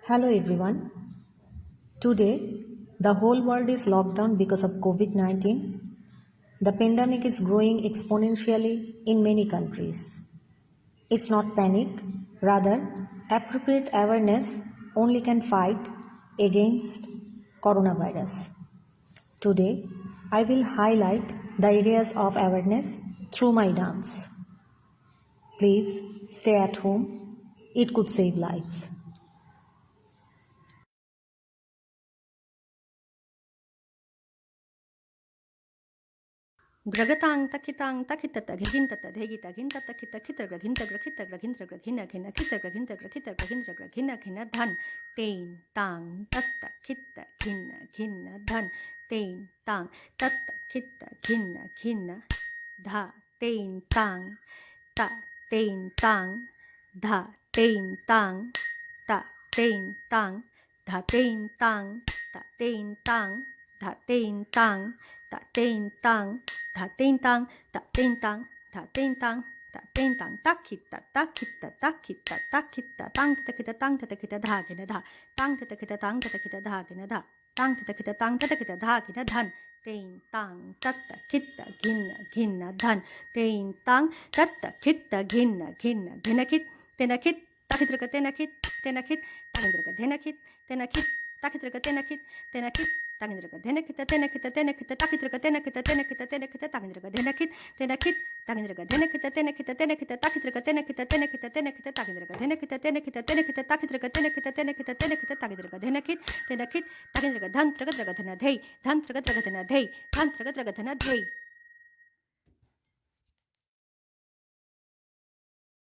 Hello everyone. Today, the whole world is locked down because of COVID 19. The pandemic is growing exponentially in many countries. It's not panic, rather, appropriate awareness only can fight against coronavirus. Today, I will highlight the areas of awareness through my dance. Please stay at home, it could save lives. Gragataang takitang takitata gihintata dhegita gintata kita kita graginta grakita graginta gragina kina kita graginta grakita graginta gragina kina dhan tein tang tatta kita kina dhan tein tang tatta kita kina dha tein tang ta tein tang dha tein tang ta tein tang dha tein tang ta tein tang dha tein tang ta tein tang ta ting tang ta ting tang ta ting tang ta ting tang takita takita takita takita tang ta kita tang ta kita dha kina dha tang ta kita tang ta kita dha kina dha tang ta kita tang ta kita dha kina dhan ting tang tatta kita gina dhan ting tang tatta kita gina dhenakit tenakit takitraka tenakit takindraka dhenakit takitraka tenakit takindraka dhenakit takitraka tenakit takindraka dhenakit takindraka dhenakit takitraka tenakit takindraka dhenakit takitraka tenakit takindraka dhenakit takindraka dhan traga dhana dhei